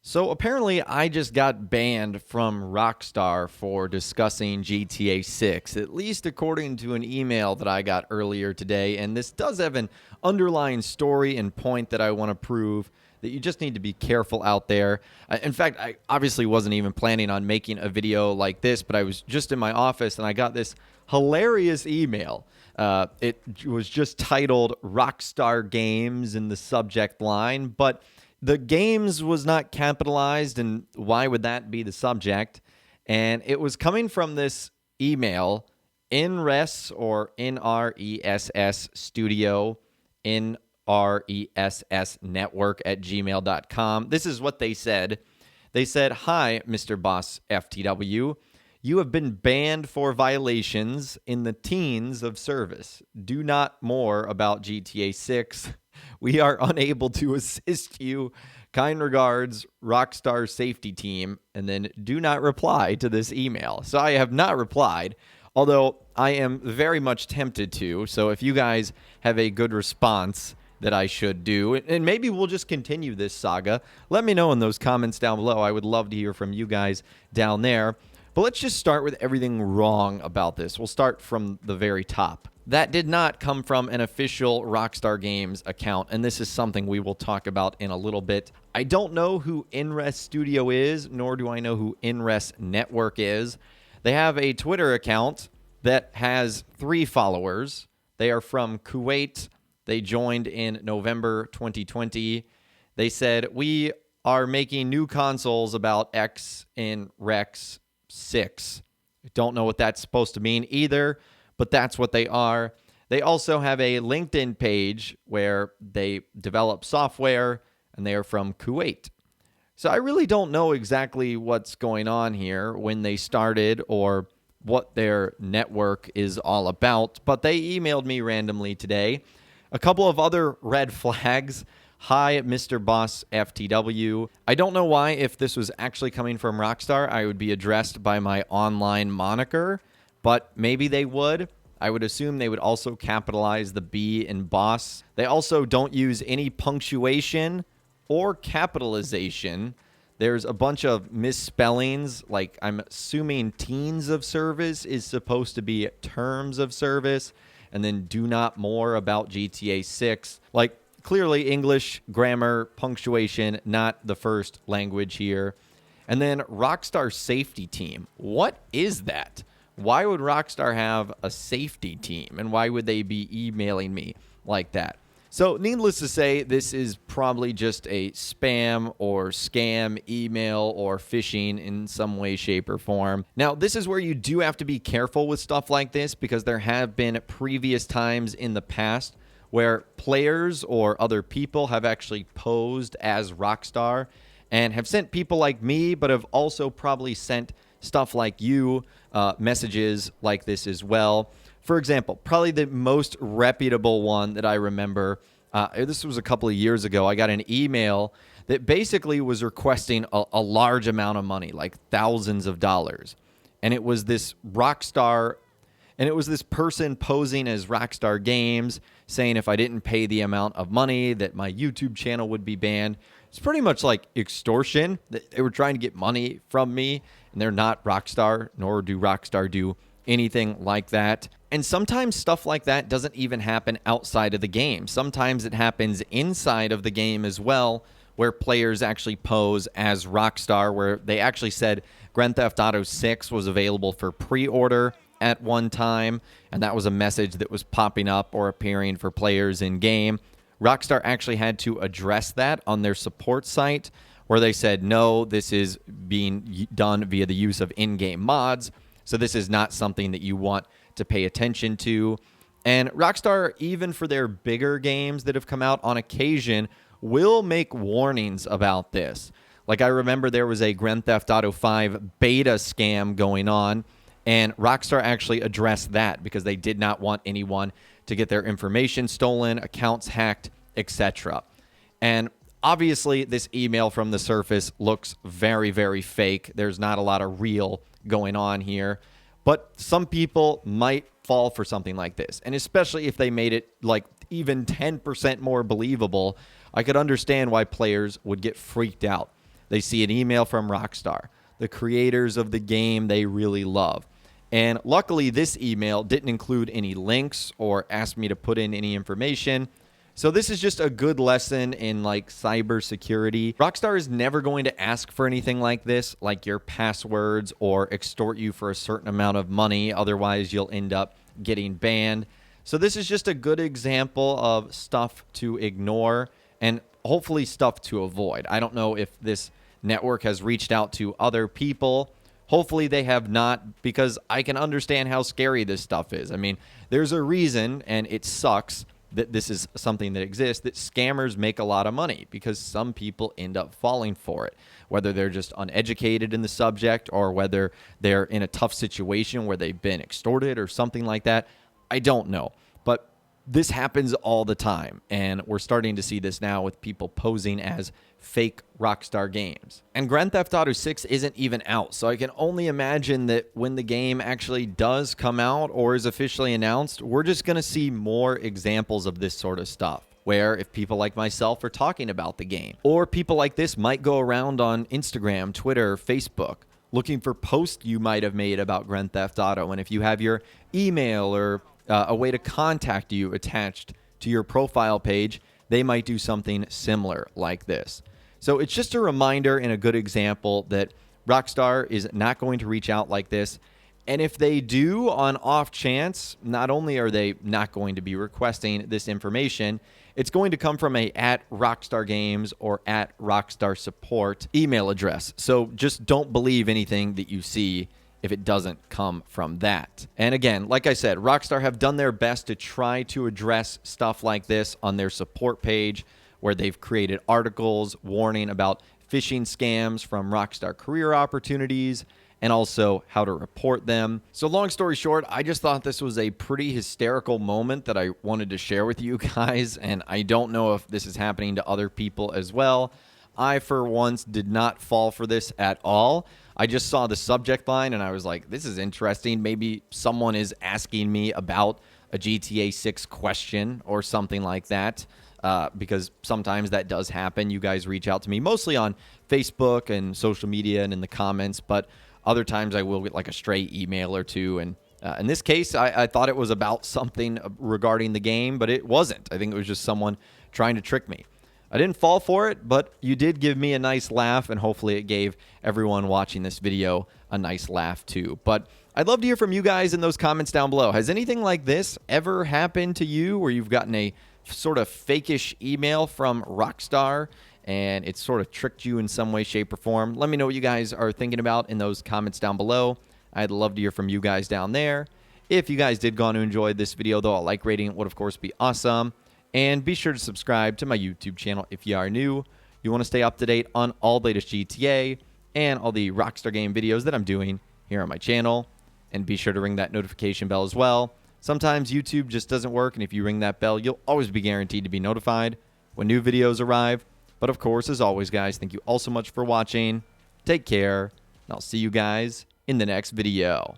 So apparently, I just got banned from Rockstar for discussing GTA 6, at least according to an email that I got earlier today. And this does have an underlying story and point that I want to prove that you just need to be careful out there. In fact, I obviously wasn't even planning on making a video like this, but I was just in my office and I got this hilarious email. It was just titled Rockstar Games in the subject line, but the games was not capitalized, and why would that be the subject? And it was coming from this email, NRES or NRESS Studio, NRESS Network at gmail.com. This is what they said. They said, "Hi, Mr. Boss FTW. You have been banned for violations in the teens of service. Do not more about GTA 6. We are unable to assist you. Kind regards, Rockstar Safety Team." And then do not reply to this email. So I have not replied, although I am very much tempted to. So if you guys have a good response that I should do, and maybe we'll just continue this saga, let me know in those comments down below. I would love to hear from you guys down there. But let's just start with everything wrong about this. We'll start from the very top. That did not come from an official Rockstar Games account, and this is something we will talk about in a little bit. I don't know who NRES Studio is, nor do I know who NRES Network is. They have a Twitter account that has 3 followers. They are from Kuwait. They joined in November 2020. They said, "We are making new consoles about X in Rex 6. Don't know what that's supposed to mean either, but that's what they are. They also have a LinkedIn page where they develop software, and they are from Kuwait. So I really don't know exactly what's going on here, when they started, or what their network is all about, but they emailed me randomly today. A couple of other red flags. "Hi, Mr. Boss FTW. I don't know why, if this was actually coming from Rockstar, I would be addressed by my online moniker, but maybe they would. I would assume they would also capitalize the B in boss. They also don't use any punctuation or capitalization. There's a bunch of misspellings, like I'm assuming teens of service is supposed to be terms of service, and then do not more about GTA 6. Like, clearly English, grammar, punctuation, not the first language here. And then Rockstar Safety Team. What is that? Why would Rockstar have a safety team? And why would they be emailing me like that? So needless to say, this is probably just a spam or scam email or phishing in some way, shape, or form. Now, this is where you do have to be careful with stuff like this, because there have been previous times in the past where players or other people have actually posed as Rockstar and have sent people like me, but have also probably sent stuff like you, messages like this as well. For example, probably the most reputable one that I remember, this was a couple of years ago, I got an email that basically was requesting a large amount of money, like thousands of dollars. And it was this Rockstar, and it was this person posing as Rockstar Games, saying if I didn't pay the amount of money that my YouTube channel would be banned. It's pretty much like extortion. They were trying to get money from me, and they're not Rockstar, nor do Rockstar do anything like that. And sometimes stuff like that doesn't even happen outside of the game. Sometimes it happens inside of the game as well, where players actually pose as Rockstar, where they actually said Grand Theft Auto 6 was available for pre-order at one time, and that was a message that was popping up or appearing for players in game. Rockstar actually had to address that on their support site, where they said, no, this is being done via the use of in-game mods, so this is not something that you want to pay attention to. And Rockstar, even for their bigger games that have come out on occasion, will make warnings about this. Like, I remember there was a Grand Theft Auto 5 beta scam going on, and Rockstar actually addressed that because they did not want anyone to get their information stolen, accounts hacked, etc. And obviously, this email from the surface looks very, very fake. There's not a lot of real going on here. But some people might fall for something like this. And especially if they made it like even 10% more believable, I could understand why players would get freaked out. They see an email from Rockstar, the creators of the game they really love. And luckily, this email didn't include any links or ask me to put in any information. So this is just a good lesson in like cybersecurity. Rockstar is never going to ask for anything like this, like your passwords, or extort you for a certain amount of money. Otherwise, you'll end up getting banned. So this is just a good example of stuff to ignore and hopefully stuff to avoid. I don't know if this network has reached out to other people. Hopefully they have not, because I can understand how scary this stuff is. I mean, there's a reason, and it sucks that this is something that exists, that scammers make a lot of money because some people end up falling for it, whether they're just uneducated in the subject or whether they're in a tough situation where they've been extorted or something like that. I don't know. But this happens all the time, and we're starting to see this now with people posing as fake Rockstar games. And Grand Theft Auto 6 isn't even out, so I can only imagine that when the game actually does come out or is officially announced, we're just going to see more examples of this sort of stuff, where if people like myself are talking about the game, or people like this might go around on Instagram, Twitter, Facebook, looking for posts you might have made about Grand Theft Auto, and if you have your email or a way to contact you attached to your profile page, they might do something similar like this. So it's just a reminder and a good example that Rockstar is not going to reach out like this. And if they do, on off chance, not only are they not going to be requesting this information, it's going to come from a @Rockstar Games or @Rockstar Support email address. So just don't believe anything that you see if it doesn't come from that. And again, like I said, Rockstar have done their best to try to address stuff like this on their support page, where they've created articles warning about phishing scams from Rockstar career opportunities and also how to report them. So long story short, I just thought this was a pretty hysterical moment that I wanted to share with you guys, and I don't know if this is happening to other people as well. I, for once, did not fall for this at all. I just saw the subject line and I was like, this is interesting. Maybe someone is asking me about a GTA 6 question or something like that, because sometimes that does happen. You guys reach out to me mostly on Facebook and social media and in the comments, but other times I will get like a stray email or two. And in this case, I thought it was about something regarding the game, but it wasn't. I think it was just someone trying to trick me. I didn't fall for it, but you did give me a nice laugh, and hopefully it gave everyone watching this video a nice laugh too. But I'd love to hear from you guys in those comments down below. Has anything like this ever happened to you where you've gotten a sort of fakish email from Rockstar and it sort of tricked you in some way, shape, or form? Let me know what you guys are thinking about in those comments down below. I'd love to hear from you guys down there. If you guys did go on to enjoy this video, though, a like rating would, of course, be awesome. And be sure to subscribe to my YouTube channel if you are new. You want to stay up to date on all the latest GTA and all the Rockstar game videos that I'm doing here on my channel. And be sure to ring that notification bell as well. Sometimes YouTube just doesn't work, and if you ring that bell, you'll always be guaranteed to be notified when new videos arrive. But of course, as always, guys, thank you all so much for watching. Take care, and I'll see you guys in the next video.